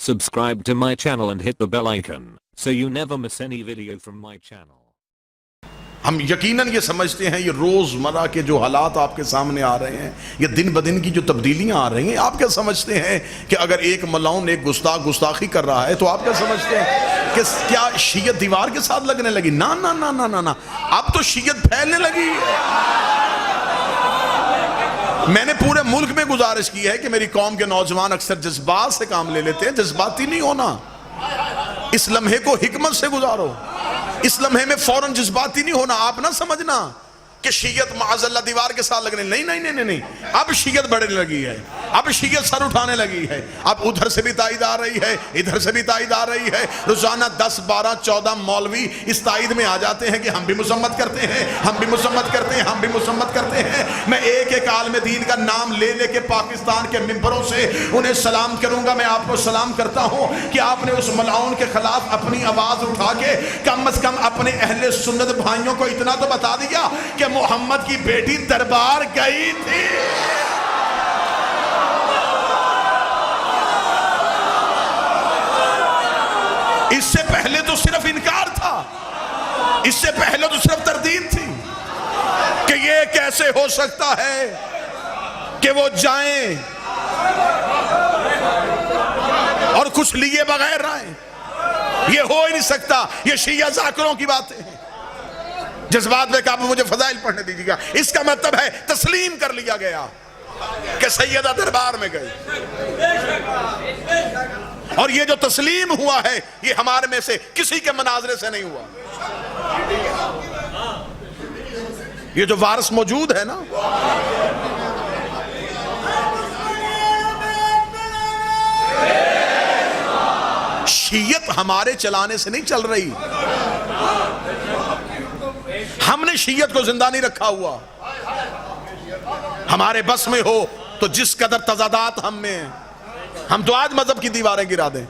Subscribe to my channel and hit the bell icon so you never miss any video from my channel. हम यकीनन ये समझते हैं ये रोजमर्रा के जो हालात आपके सामने आ रहे हैं, ये दिन ब दिन की जो तब्दीलियां आ रही हैं, आप क्या समझते हैं कि अगर एक मलाउन एक गुस्ताखी कर रहा है तो आप क्या समझते हैं कि क्या शीयत दीवार के साथ लगने लगी? ना ना ना ना ना ना, अब तो शीयत फैलने लगी है। मैंने पूरे मुल्क में गुजारिश की है कि मेरी कौम के नौजवान अक्सर जज्बात से काम ले लेते हैं, जज्बाती नहीं होना। इस लम्हे को हिकमत से गुजारो, इस लम्हे में फौरन जज्बाती नहीं होना। आप ना समझना कि शीयत माज़अल्लाह दीवार के साथ लगने, नहीं नहीं नहीं नहीं नहीं, अब शीयत बढ़ने लगी है, अब शीयत सर उठाने लगी है। अब उधर से भी ताईद आ रही है, इधर से भी ताईद आ रही है। रोजाना 10 12 14 मौलवी इस ताईद में आ जाते हैं कि हम भी मुसम्मत करते हैं, हम भी मुसम्मत करते हैं, हम भी मुसम्मत करते हैं। मैं एक एक आलिम दीन का नाम ले लेके पाकिस्तान के मिंबरों से उन्हें सलाम करूंगा। मैं आपको सलाम करता हूं कि आपने उस मलाउन के खिलाफ अपनी आवाज उठा के कम से कम अपने अहले सुन्नत भाइयों को इतना तो बता दिया कि मोहम्मद की बेटी दरबार गई थी। इससे पहले तो सिर्फ इनकार था, इससे पहले तो सिर्फ तरदीद थी कि ये कैसे हो सकता है कि वो जाएं और कुछ लिए बगैर आए। ये हो ही नहीं सकता, ये शिया जाकिरों की बातें हैं। जज्बात में काबू, मुझे फजाइल पढ़ने दीजिएगा। इसका मतलब है तस्लीम कर लिया गया कि सैयदा दरबार में गई, और ये जो तस्लीम हुआ है ये हमारे में से किसी के मनाजरे से नहीं हुआ। ये जो वारिस मौजूद है ना, शीयत हमारे चलाने से नहीं चल रही। हमने शीयत को जिंदा नहीं रखा हुआ। हमारे बस में हो तो जिस कदर तजादात हम में हैं, हम तो आज मजहब की दीवारें गिरा दें।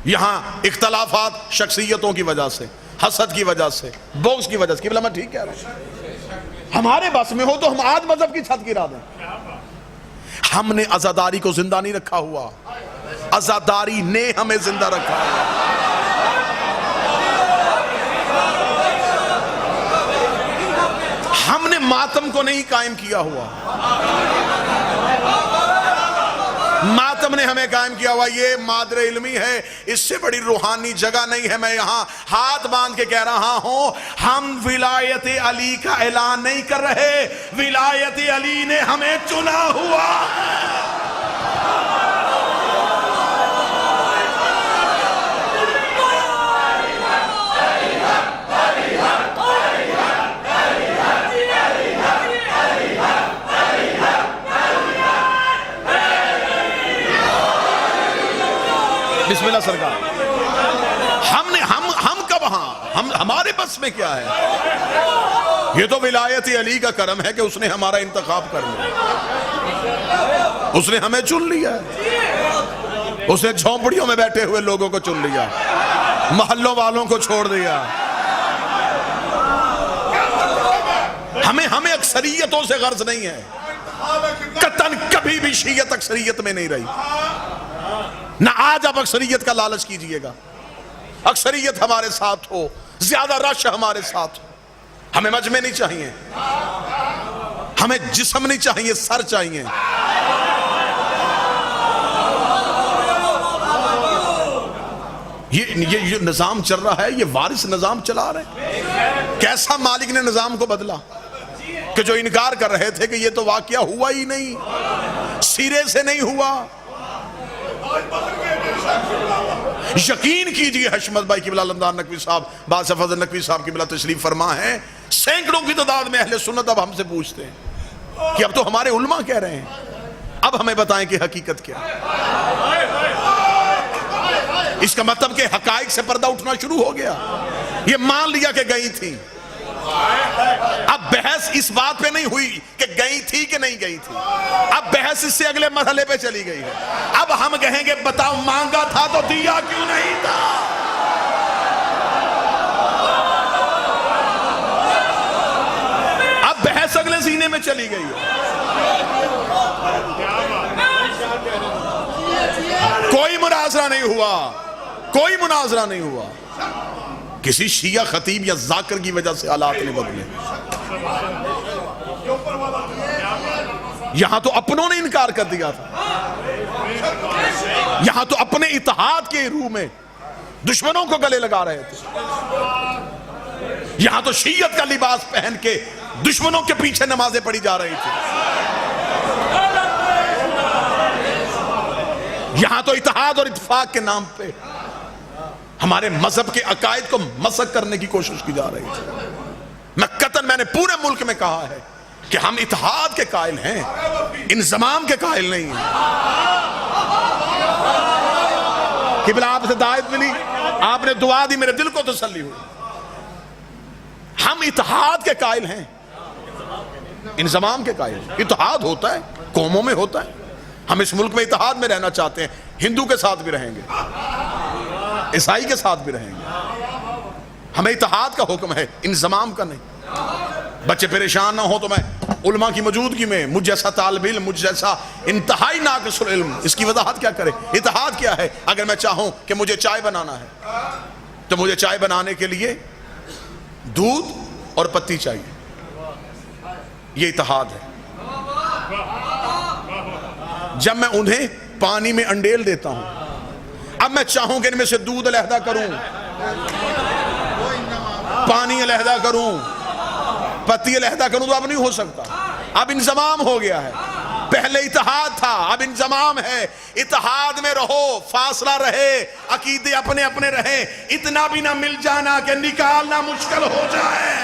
यहां इख्तलाफात शख्सियतों की वजह से, हसद की वजह से, बोक्स की वजह से। मैं ठीक कह रहा हूं, हमारे बस में हो तो हम आज मजहब की छत गिरा दें। हमने अज़ादारी को जिंदा नहीं रखा हुआ, अज़ादारी ने हमें जिंदा रखा है। हमने मातम को नहीं कायम किया हुआ, मातम ने हमें कायम किया हुआ। ये मादर इल्मी है, इससे बड़ी रूहानी जगह नहीं है। मैं यहां हाथ बांध के कह रहा हूं, हम विलायत अली का ऐलान नहीं कर रहे, विलायत अली ने हमें चुना हुआ। बिस्मिल्लाह सरकार। हमने हम कब, हम हमारे बस में क्या है? ये तो विलायत अली का करम है कि उसने हमारा इंतखाब कर लिया, उसने हमें चुन लिया, उसने झोंपड़ियों में बैठे हुए लोगों को चुन लिया, मोहल्लों वालों को छोड़ दिया। हमें अक्सरियतों से गर्ज नहीं है। कतन कभी भी शीयत अक्सरियत में नहीं रही, ना आज आप अक्सरियत का लालच कीजिएगा। अक्सरियत हमारे साथ हो, ज्यादा रश हमारे साथ हो। हमें मजमे नहीं चाहिए, हमें जिस्म नहीं चाहिए, सर चाहिए। ये जो निजाम चल रहा है, ये वारिस निजाम चला रहे। कैसा मालिक ने निजाम को बदला कि जो इनकार कर रहे थे कि ये तो वाकया हुआ ही नहीं, सिरे से नहीं हुआ। यकीन कीजिए, हशमत भाई किबला लंदान नकवी साहब, बादशाह फजल नकवी साहब किबला तशरीफ फरमा है, सैकड़ों की तादाद में अहले सुन्नत अब हमसे पूछते हैं कि अब तो हमारे उलमा कह रहे हैं, अब हमें बताएं कि हकीकत क्या है। इसका मतलब कि हकाइक से पर्दा उठना शुरू हो गया। ये मान लिया कि गई थी, अब बहस इस बात पे नहीं हुई कि गई थी कि नहीं गई थी, अब बहस इससे अगले मरहले पे चली गई है। अब हम कहेंगे बताओ, मांगा था तो दिया क्यों नहीं था? अब बहस अगले सीने में चली गई है। कोई मुनाजरा नहीं हुआ, कोई मुनाजरा नहीं हुआ। किसी शिया खतीब या जाकिर की वजह से हालात नहीं बदले। यहां तो अपनों ने इनकार कर दिया था, यहां तो अपने इत्तेहाद के रूह में दुश्मनों को गले लगा रहे थे। यहां तो शियत का लिबास पहन के दुश्मनों के पीछे नमाजें पढ़ी जा रही थी। यहां तो इत्तेहाद और इत्तेफाक के नाम पे हमारे मजहब के अकायद को मसक करने की कोशिश की जा रही थी। मैंने पूरे मुल्क में कहा है कि हम इत्तेहाद के कायल हैं, इंज़माम के कायल नहीं हैं। किबला आपसे दायत मिली, आपने दुआ दी, मेरे दिल को तसल्ली हुई। हम इत्तेहाद के कायल हैं, इंज़माम के कायल। इत्तेहाद होता है, कौमों में होता है। हम इस मुल्क में इत्तेहाद में रहना चाहते हैं, हिंदू के साथ भी रहेंगे, ईसाई के साथ भी रहेंगे। हमें इत्तेहाद का हुक्म है, इंज़माम का नहीं। बच्चे परेशान ना हो तो मैं उलमा की मौजूदगी में मुझ जैसा तालिब इल्म, मुझ जैसा इंतहाई नाक़िसुल इल्म, इसकी वजाहत क्या करे। इत्तेहाद क्या है? अगर मैं चाहूं कि मुझे चाय बनाना है तो मुझे चाय बनाने के लिए दूध और पत्ती चाहिए, ये इत्तेहाद है। जब मैं उन्हें पानी में अंडेल देता हूं, अब मैं चाहूं कि इनमें से दूध अलहदा करूं, पानी अलहदा करूं, पत्ती अलहदा करूं, तो अब नहीं हो सकता। अब इंज़माम हो गया है। पहले इत्तेहाद था, अब इंज़माम है। इत्तेहाद में रहो, फासला रहे, अकीदे अपने अपने रहे। इतना भी ना मिल जाना कि निकालना मुश्किल हो जाए।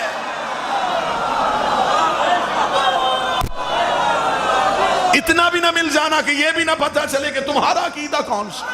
इतना भी ना मिल जाना कि यह भी ना पता चले कि तुम्हारा अकीदा कौन सा।